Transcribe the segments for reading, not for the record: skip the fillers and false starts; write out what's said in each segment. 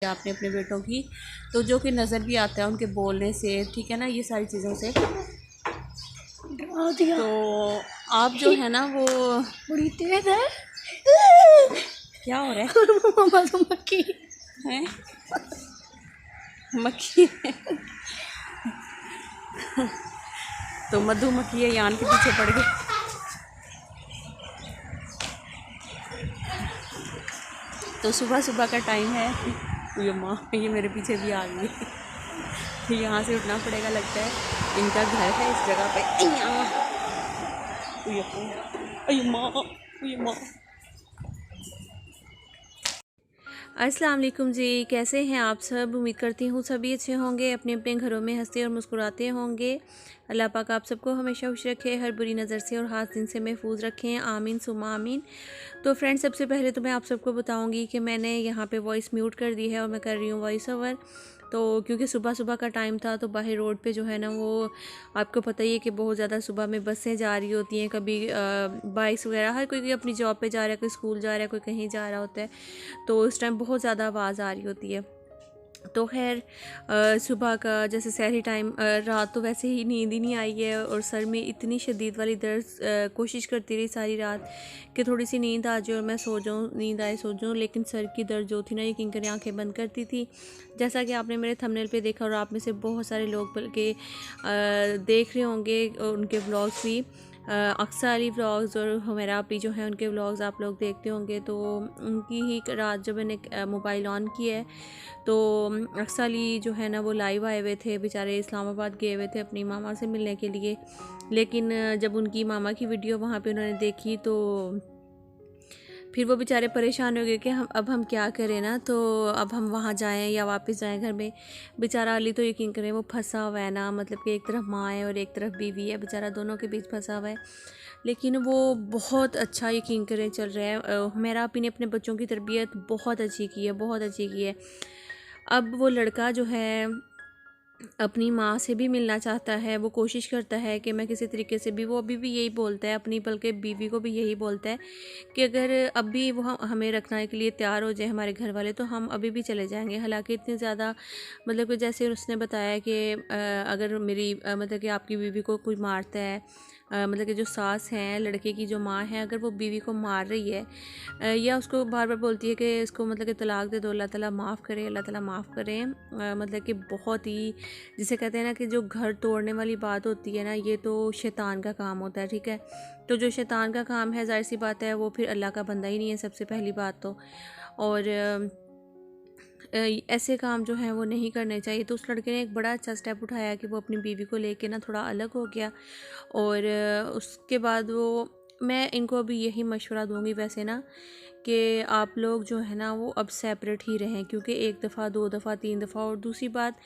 आपने अपने बेटों की, तो जो कि नज़र भी आता है उनके बोलने से, ठीक है ना, ये सारी चीज़ों से। तो आप जो है ना वो बड़ी तेज है। क्या हो रहा है? मधुमक्खी हैं? मक्खी है। तो मधुमक्खी है, यान के पीछे पड़ गई। तो सुबह सुबह का टाइम है। ये माँ, ये मेरे पीछे भी आ गई। तो यहाँ से उठना पड़ेगा, लगता है इनका घर है इस जगह पे। ये माँ, ये माँ। अस्सलाम वालेकुम जी, कैसे हैं आप सब? उम्मीद करती हूँ सभी अच्छे होंगे, अपने अपने घरों में हंसते और मुस्कुराते होंगे। अल्लाह पाक आप सबको हमेशा खुश रखे, हर बुरी नज़र से और हाथ दिन से महफूज रखें, आमीन सुमा आमीन। तो फ्रेंड्स, सबसे पहले तो मैं आप सबको बताऊंगी कि मैंने यहाँ पे वॉइस म्यूट कर दी है और मैं कर रही हूँ वॉइस ओवर। तो क्योंकि सुबह सुबह का टाइम था, तो बाहर रोड पे जो है ना वो आपको पता ही है कि बहुत ज़्यादा सुबह में बसें जा रही होती हैं, कभी बाइक्स वगैरह, हर कोई अपनी जॉब पे जा रहा है, कोई स्कूल जा रहा है, कोई कहीं जा रहा होता है। तो उस टाइम बहुत ज़्यादा आवाज़ आ रही होती है। तो खैर सुबह का जैसे सहरी टाइम, रात तो वैसे ही नींद ही नहीं आई है और सर में इतनी शदीद वाली दर्द, कोशिश करती रही सारी रात कि थोड़ी सी नींद आ जाए और मैं सो जाऊँ, नींद आए सो जाऊँ, लेकिन सर की दर्द जो थी ना, यकीन करें आंखें बंद करती थी। जैसा कि आपने मेरे थंबनेल पे देखा और आप में से बहुत सारे लोग बल्कि देख रहे होंगे उनके व्लॉग्स भी, अक्सर अली व्लॉग्स और हुमैरा आपी जो हैं उनके व्लॉग्स आप लोग देखते होंगे। तो उनकी ही रात जब मैंने मोबाइल ऑन किया है तो अक्सर अली जो है ना वो लाइव आए हुए थे, बेचारे इस्लामाबाद गए हुए थे अपनी मामा से मिलने के लिए। लेकिन जब उनकी मामा की वीडियो वहाँ पे उन्होंने देखी तो फिर वो बेचारे परेशान हो गए कि हम क्या करें ना, तो अब हम वहाँ जाएं या वापस जाएं घर में। बेचारा अली तो यकीन करें वो फंसा हुआ है ना, मतलब कि एक तरफ माँ है और एक तरफ बीवी है, बेचारा दोनों के बीच फंसा हुआ है। लेकिन वो बहुत अच्छा यकीन करें चल रहा है। मेरा आपी ने अपने बच्चों की तरबियत बहुत अच्छी की है, बहुत अच्छी की है। अब वो लड़का जो है अपनी माँ से भी मिलना चाहता है, वो कोशिश करता है कि मैं किसी तरीके से भी, वो अभी भी यही बोलता है अपनी, बल्कि बीवी को भी यही बोलता है कि अगर अभी वो हमें रखने के लिए तैयार हो जाए हमारे घर वाले तो हम अभी भी चले जाएंगे। हालांकि इतनी ज़्यादा मतलब कि जैसे उसने बताया कि अगर मेरी मतलब कि आपकी बीवी को कोई मारता है, मतलब कि जो सास हैं लड़के की जो माँ है, अगर वो बीवी को मार रही है या उसको बार बार बोलती है कि इसको मतलब कि तलाक दे दो, अल्लाह ताला माफ़ करे, अल्लाह ताला माफ़ करे, मतलब कि बहुत ही, जिसे कहते हैं ना कि जो घर तोड़ने वाली बात होती है ना, ये तो शैतान का काम होता है, ठीक है। तो जो शैतान का काम है, जाहिर सी बात है वो फिर अल्लाह का बंदा ही नहीं है, सबसे पहली बात तो। और ऐसे काम जो हैं वो नहीं करने चाहिए। तो उस लड़के ने एक बड़ा अच्छा स्टेप उठाया कि वो अपनी बीवी को लेके ना थोड़ा अलग हो गया। और उसके बाद वो, मैं इनको अभी यही मशवरा दूंगी वैसे ना कि आप लोग जो है ना वो अब सेपरेट ही रहें, क्योंकि एक दफ़ा, दो दफ़ा, तीन दफ़ा, और दूसरी बात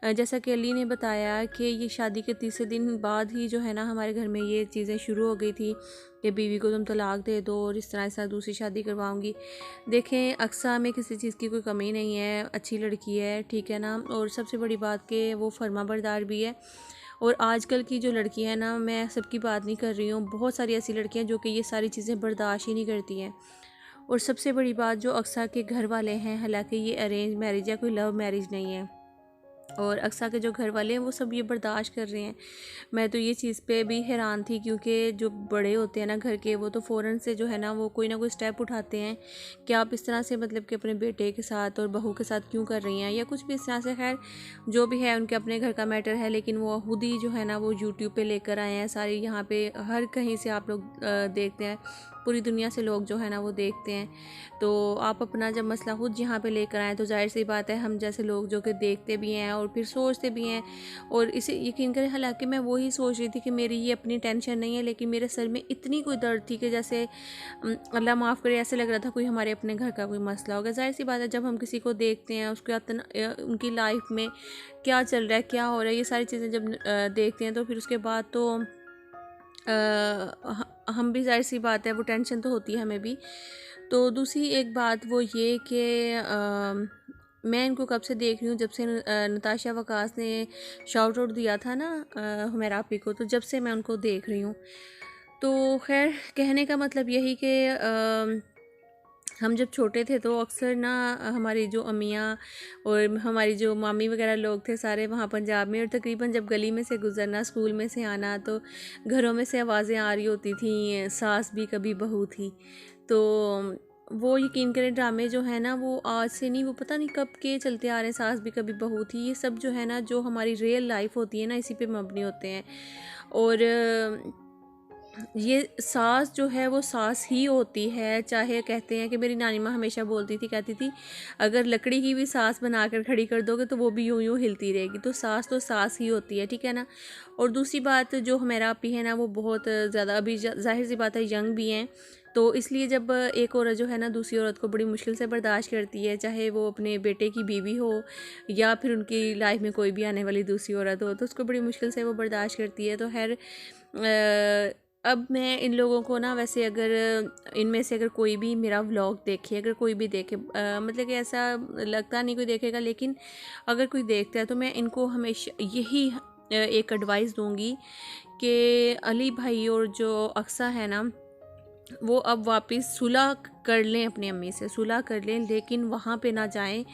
जैसा कि अली ने बताया कि ये शादी के तीसरे दिन बाद ही जो है ना हमारे घर में ये चीज़ें शुरू हो गई थी कि बीवी को तुम तलाक दे दो और इस तरह दूसरी शादी करवाऊंगी। देखें, अक्सा में किसी चीज़ की कोई कमी नहीं है, अच्छी लड़की है, ठीक है ना। और सबसे बड़ी बात कि वो फर्माबरदार भी है। और आजकल की जो लड़की है ना, मैं सबकी बात नहीं कर रही हूँ, बहुत सारी ऐसी लड़कियाँ जो कि ये सारी चीज़ें बर्दाश्त ही नहीं करती हैं। और सबसे बड़ी बात, जो अक्सा के घर वाले हैं, हालांकि ये अरेंज मैरिज या कोई लव मैरिज नहीं है, और अक्सा के जो घर वाले हैं वो सब ये बर्दाश्त कर रहे हैं। मैं तो ये चीज़ पे भी हैरान थी, क्योंकि जो बड़े होते हैं ना घर के, वो तो फ़ौरन से जो है ना वो कोई ना कोई स्टेप उठाते हैं कि आप इस तरह से मतलब कि अपने बेटे के साथ और बहू के साथ क्यों कर रही हैं, या कुछ भी इस तरह से। खैर जो भी है उनके अपने घर का मैटर है, लेकिन वो खुद ही जो है ना वो यूट्यूब पे लेकर आए हैं सारी, यहाँ पे हर कहीं से आप लोग देखते हैं, पूरी दुनिया से लोग जो है ना वो देखते हैं। तो आप अपना जब मसला खुद यहाँ पे लेकर आएँ तो जाहिर सी बात है हम जैसे लोग जो कि देखते भी हैं और फिर सोचते भी हैं। और इसे यकीन करें, हालांकि मैं वही सोच रही थी कि मेरी ये अपनी टेंशन नहीं है, लेकिन मेरे सर में इतनी कोई दर्द थी कि जैसे अल्लाह माफ़ करे, ऐसे लग रहा था कोई हमारे अपने घर का कोई मसला हो गया। जाहिर सी बात है जब हम किसी को देखते हैं, उसके उनकी लाइफ में क्या चल रहा है, क्या हो रहा है, ये सारी चीज़ें जब देखते हैं तो फिर उसके बाद तो हम भी, जाहिर सी बात है वो टेंशन तो होती है हमें भी। तो दूसरी एक बात वो ये कि मैं इनको कब से देख रही हूँ, जब से नताशा वकास ने शाउट आउट दिया था ना हुमैरा आपी को, तो जब से मैं उनको देख रही हूँ। तो खैर कहने का मतलब यही कि हम जब छोटे थे तो अक्सर ना हमारी जो अम्मियाँ और हमारी जो मामी वगैरह लोग थे सारे वहाँ पंजाब में, और तकरीबन जब गली में से गुज़रना, स्कूल में से आना, तो घरों में से आवाज़ें आ रही होती थी, सास भी कभी बहू थी। तो वो यकीन करें ड्रामे जो है ना वो आज से नहीं, वो पता नहीं कब के चलते आ रहे हैं। सास भी कभी बहू थी, ये सब जो है ना जो हमारी रियल लाइफ होती है ना इसी पे मबनी होते हैं। और ये सास जो है वो सास ही होती है। चाहे कहते हैं कि मेरी नानी माँ हमेशा बोलती थी, कहती थी अगर लकड़ी की भी सास बनाकर खड़ी कर दोगे तो वो भी यूं यूं हिलती रहेगी। तो सास ही होती है, ठीक है ना। और दूसरी बात, जो हमारा आपी है ना वो बहुत ज़्यादा अभी जाहिर सी बात है यंग भी हैं, तो इसलिए जब एक औरत जो है ना दूसरी औरत को बड़ी मुश्किल से बर्दाश्त करती है, चाहे वो अपने बेटे की बीवी हो या फिर उनकी लाइफ में कोई भी आने वाली दूसरी औरत हो, तो उसको बड़ी मुश्किल से वो बर्दाश्त करती है। तो खैर अब मैं इन लोगों को ना, वैसे अगर इनमें से अगर कोई भी मेरा व्लॉग देखे, अगर कोई भी देखे, मतलब कि ऐसा लगता नहीं कोई देखेगा, लेकिन अगर कोई देखता है तो मैं इनको हमेशा यही एक एडवाइस दूंगी कि अली भाई और जो अक्सा है ना वो अब वापस सुलह कर लें, अपनी अम्मी से सुलह कर लें, लेकिन वहाँ पे ना जाएं,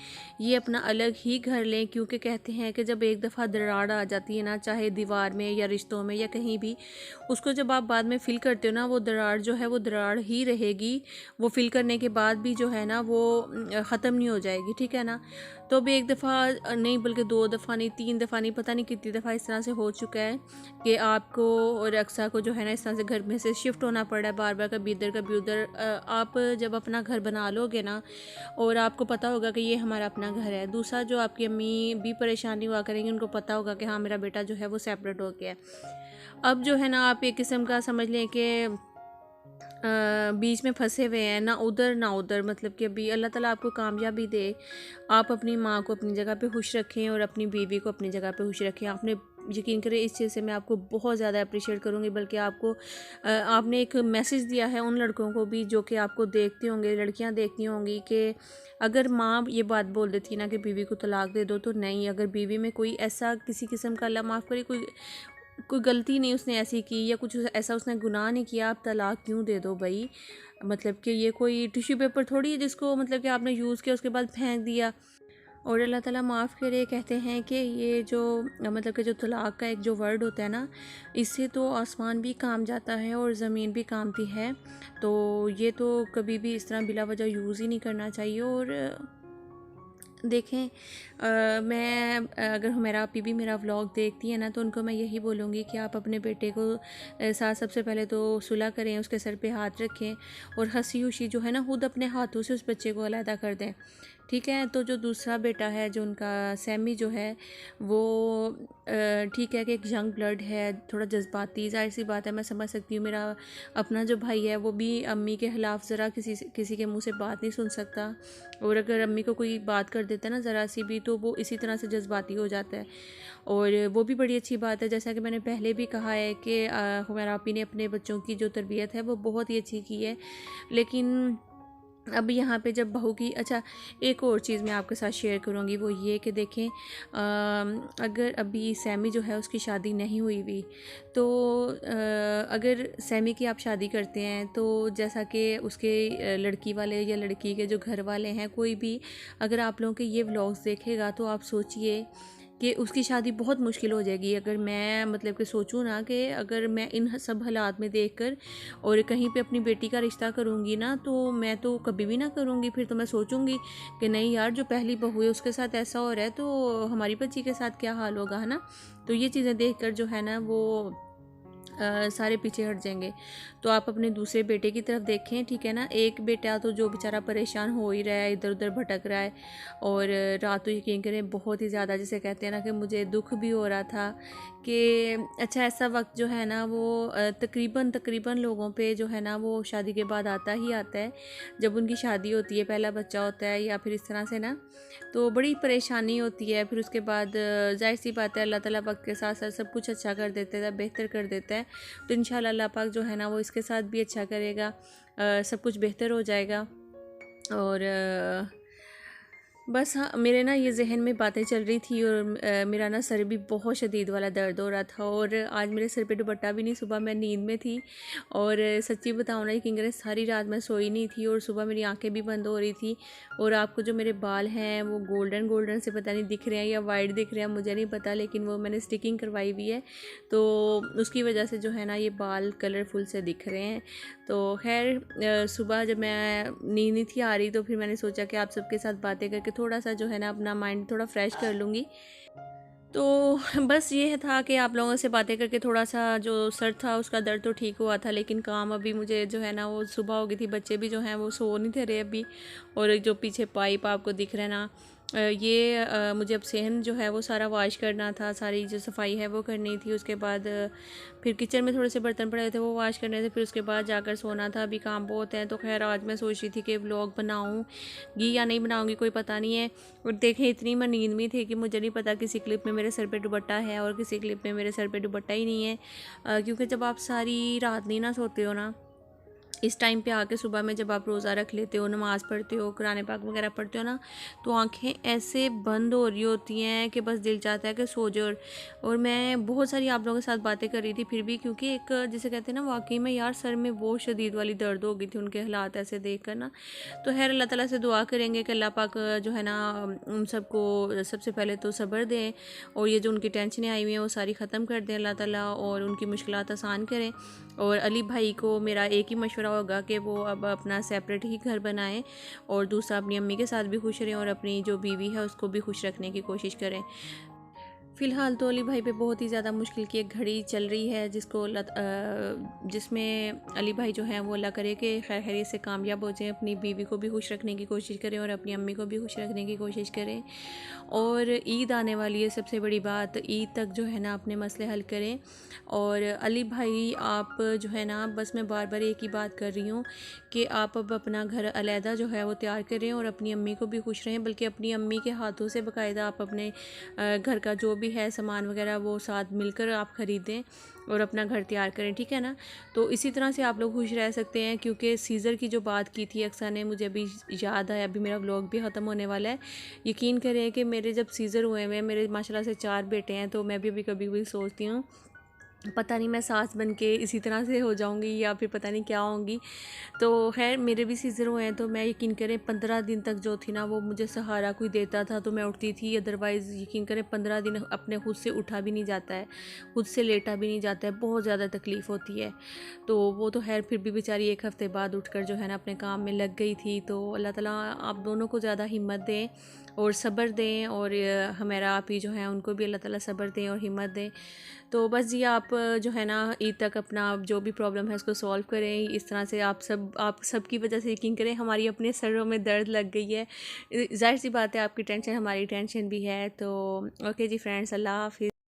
ये अपना अलग ही घर लें। क्योंकि कहते हैं कि जब एक दफ़ा दरार आ जाती है ना, चाहे दीवार में या रिश्तों में या कहीं भी, उसको जब आप बाद में फ़िल करते हो ना, वो दरार जो है वो दरार ही रहेगी। वो फ़िल करने के बाद भी जो है ना वो ख़त्म नहीं हो जाएगी, ठीक है ना। तो अब एक दफ़ा नहीं, बल्कि 2 दफ़ा नहीं, 3 दफ़ा नहीं, पता नहीं कितनी दफ़ा इस तरह से हो चुका है कि आपको और अक्सा को जो है ना इस तरह से घर में से शिफ्ट होना पड़ा है बार बार, कभी इधर कभी उधर। आप जब अपना घर बना लोगे ना और आपको पता होगा कि ये हमारा अपना घर है, दूसरा जो आपकी अम्मी भी परेशानी हुआ करेंगी, उनको पता होगा कि हाँ मेरा बेटा जो है वो सेपरेट हो गया है। अब जो है ना आप एक किस्म का समझ लें कि बीच में फंसे हुए हैं, ना उधर ना उधर। मतलब कि अभी अल्लाह ताला आपको कामयाबी दे, आप अपनी माँ को अपनी जगह पे खुश रखें और अपनी बीवी को अपनी जगह पे खुश रखें। आपने यकीन करें इस चीज़ से मैं आपको बहुत ज़्यादा अप्रिशिएट करूँगी, बल्कि आपको आपने एक मैसेज दिया है उन लड़कों को भी जो कि आपको देखते होंगे, लड़कियां देखती होंगी, कि अगर माँ ये बात बोल देती ना कि बीवी को तलाक दे दो, तो नहीं, अगर बीवी में कोई ऐसा किसी किस्म का, अल्लाह माफ़ करे, कोई कोई गलती नहीं उसने ऐसी की या कुछ ऐसा उसने गुनाह नहीं किया, आप तलाक क्यों दे दो भाई। मतलब कि ये कोई टिश्यू पेपर थोड़ी है जिसको मतलब कि आपने यूज़ किया उसके बाद फेंक दिया। और अल्लाह ताला माफ़ करे, कहते हैं कि ये जो मतलब कि जो तलाक का एक जो वर्ड होता है ना, इससे तो आसमान भी काम जाता है और ज़मीन भी कामती है। तो ये तो कभी भी इस तरह बिला वजह यूज़ ही नहीं करना चाहिए। और देखें, मैं अगर मेरा आपी भी मेरा व्लॉग देखती है ना, तो उनको मैं यही बोलूँगी कि आप अपने बेटे को साथ सबसे पहले तो सुलह करें, उसके सर पे हाथ रखें और हंसी खुशी जो है ना खुद अपने हाथों से उस बच्चे को अलहदा कर दें, ठीक है। तो जो दूसरा बेटा है जो उनका सैमी जो है वो ठीक है कि एक यंग ब्लड है, थोड़ा जज्बाती, जाहिर सी बात है, मैं समझ सकती हूँ। मेरा अपना जो भाई है वो भी अम्मी के ख़िलाफ़ ज़रा किसी के मुंह से बात नहीं सुन सकता, और अगर अम्मी को कोई बात कर देता है ना ज़रा सी भी, तो वो इसी तरह से जज्बाती हो जाता है। और वो भी बड़ी अच्छी बात है, जैसा कि मैंने पहले भी कहा है कि हुमैरा आपी ने अपने बच्चों की जो तरबियत है वो बहुत ही अच्छी की है। लेकिन अब यहाँ पे जब बहू की, अच्छा एक और चीज़ मैं आपके साथ शेयर करूँगी, वो ये कि देखें, अगर अभी सैमी जो है उसकी शादी नहीं हुई हुई, तो अगर सैमी की आप शादी करते हैं तो जैसा कि उसके लड़की वाले या लड़की के जो घर वाले हैं, कोई भी अगर आप लोगों के ये व्लॉग्स देखेगा तो आप सोचिए कि उसकी शादी बहुत मुश्किल हो जाएगी। अगर मैं मतलब कि सोचूं ना कि अगर मैं इन सब हालात में देखकर और कहीं पे अपनी बेटी का रिश्ता करूँगी ना, तो मैं तो कभी भी ना करूँगी। फिर तो मैं सोचूंगी कि नहीं यार, जो पहली बहू है उसके साथ ऐसा हो रहा है तो हमारी बच्ची के साथ क्या हाल होगा, है ना। तो ये चीज़ें देखकर जो है ना वो सारे पीछे हट जाएंगे। तो आप अपने दूसरे बेटे की तरफ देखें, ठीक है ना। एक बेटा तो जो बेचारा परेशान हो ही रहा है, इधर उधर भटक रहा है, और रात तो यकीन करें बहुत ही ज़्यादा, जिसे कहते हैं ना कि मुझे दुख भी हो रहा था कि अच्छा ऐसा वक्त जो है ना वो तकरीबन लोगों पे जो है ना वो शादी के बाद आता ही आता है। जब उनकी शादी होती है, पहला बच्चा होता है या फिर इस तरह से ना, तो बड़ी परेशानी होती है। फिर उसके बाद जाहिर सी बात है, अल्लाह ताला वक्त के साथ साथ सब कुछ अच्छा कर देता है, बेहतर कर देता है। तो इंशाल्लाह अल्लाह पाक जो है ना वो इसके साथ भी अच्छा करेगा, सब कुछ बेहतर हो जाएगा। और बस हाँ, मेरे ना ये ज़हन में बातें चल रही थी और मेरा ना सर भी बहुत शदीद वाला दर्द हो रहा था और आज मेरे सर पे दुपट्टा भी नहीं। सुबह मैं नींद में थी और सच्ची बताऊँ ना कि अगर सारी रात मैं सोई नहीं थी और सुबह मेरी आंखें भी बंद हो रही थी। और आपको जो मेरे बाल हैं वो गोल्डन गोल्डन से पता नहीं दिख रहे हैं या वाइट दिख रहे हैं, मुझे नहीं पता, लेकिन वो मैंने स्टिकिंग करवाई हुई है तो उसकी वजह से जो है ना ये बाल कलरफुल से दिख रहे हैं। तो खैर सुबह जब मैं नींद नहीं थी आ रही तो फिर मैंने सोचा कि आप सबके साथ बातें करके थोड़ा सा जो है ना अपना माइंड थोड़ा फ्रेश कर लूँगी। तो बस ये था कि आप लोगों से बातें करके थोड़ा सा जो सर था उसका दर्द तो ठीक हुआ था, लेकिन काम अभी मुझे जो है ना वो सुबह हो गई थी। बच्चे भी जो हैं वो सो नहीं थे रहे अभी। और जो पीछे पाइप आपको दिख रहा है ना मुझे अब सहन जो है वो सारा वॉश करना था, सारी जो सफाई है वो करनी थी। उसके बाद फिर किचन में थोड़े से बर्तन पड़े थे वो वॉश करने थे, फिर उसके बाद जाकर सोना था। अभी काम बहुत है तो खैर आज मैं सोच रही थी कि व्लॉग बनाऊँगी या नहीं बनाऊँगी कोई पता नहीं है। और देखें इतनी मैं नींद में थी कि मुझे नहीं पता किसी क्लिप में मेरे सर पे दुपट्टा है और किसी क्लिप में मेरे सर पे दुपट्टा ही नहीं है। क्योंकि जब आप सारी रात नहीं ना सोते हो ना, इस टाइम पे आके सुबह में जब आप रोज़ा रख लेते हो, नमाज़ पढ़ते हो, कुरान पाक वगैरह पढ़ते हो ना, तो आंखें ऐसे बंद हो रही होती हैं कि बस दिल चाहता है कि सो जाओ। और मैं बहुत सारी आप लोगों के साथ बातें कर रही थी फिर भी, क्योंकि एक जिसे कहते हैं ना वाकई में यार सर में बहुत शदीद वाली दर्द हो गई थी उनके हालात ऐसे देख कर ना। तो खैर अल्लाह ताला से दुआ करेंगे कि अल्लाह पाक जो है ना उन सबको सबसे पहले तो सब्र दें और ये जो उनकी टेंशनें आई हुई हैं वो सारी ख़त्म कर दें अल्लाह ताला और उनकी मुश्किलात आसान करें। और अली भाई को मेरा एक ही मशवरा होगा कि वो अब अपना सेपरेट ही घर बनाएं और दूसरा अपनी अम्मी के साथ भी खुश रहें और अपनी जो बीवी है उसको भी खुश रखने की कोशिश करें। फ़िलहाल तो अली भाई पे बहुत ही ज़्यादा मुश्किल की एक घड़ी चल रही है जिसमें अली भाई जो हैं वो अल्लाह करे कि खैर खैरियत से कामयाब हो जाएं, अपनी बीवी को भी खुश रखने की कोशिश करें और अपनी अम्मी को भी खुश रखने की कोशिश करें। और ईद आने वाली है, सबसे बड़ी बात ईद तक जो है ना अपने मसले हल करें। और अली भाई आप जो है ना, बस मैं बार बार एक ही बात कर रही हूँ कि आप अब अपना घर अलहदा जो है वो तैयार करें और अपनी अम्मी को भी खुश रहें, बल्कि अपनी अम्मी के हाथों से बाकायदा आप अपने घर का जो भी है सामान वगैरह वो साथ मिलकर आप ख़रीदें और अपना घर तैयार करें, ठीक है ना। तो इसी तरह से आप लोग खुश रह सकते हैं। क्योंकि सीज़र की जो बात की थी अक्सर ने, मुझे अभी याद आया, अभी मेरा व्लॉग भी ख़त्म होने वाला है। यकीन करें कि मेरे जब सीज़र हुए हुए मेरे माशाल्लाह से 4 बेटे हैं, तो मैं भी अभी कभी कभी सोचती हूँ पता नहीं मैं सास बन के इसी तरह से हो जाऊंगी या फिर पता नहीं क्या होंगी। तो खैर मेरे भी सीज़र हुए हैं तो मैं यकीन करें 15 दिन तक जो थी ना वो मुझे सहारा कोई देता था तो मैं उठती थी, अदरवाइज़ यकीन करें 15 दिन अपने खुद से उठा भी नहीं जाता है, खुद से लेटा भी नहीं जाता है, बहुत ज़्यादा तकलीफ़ होती है। तो वो तो खैर फिर भी बेचारी एक हफ़्ते बाद उठकर जो है ना अपने काम में लग गई थी। तो अल्लाह ताला आप दोनों को ज़्यादा हिम्मत दें और सब्र दें और हमारा आप ही जो है उनको भी अल्लाह ताला सब्र दें और हिम्मत दें। तो बस जी आप जो है ना ईद तक अपना जो भी प्रॉब्लम है उसको सॉल्व करें। इस तरह से आप सब की वजह से यकीन करें हमारी अपने सरों में दर्द लग गई है। ज़ाहिर सी बात है आपकी टेंशन हमारी टेंशन भी है। तो ओके जी फ्रेंड्स, अल्लाह हाफ़िज़।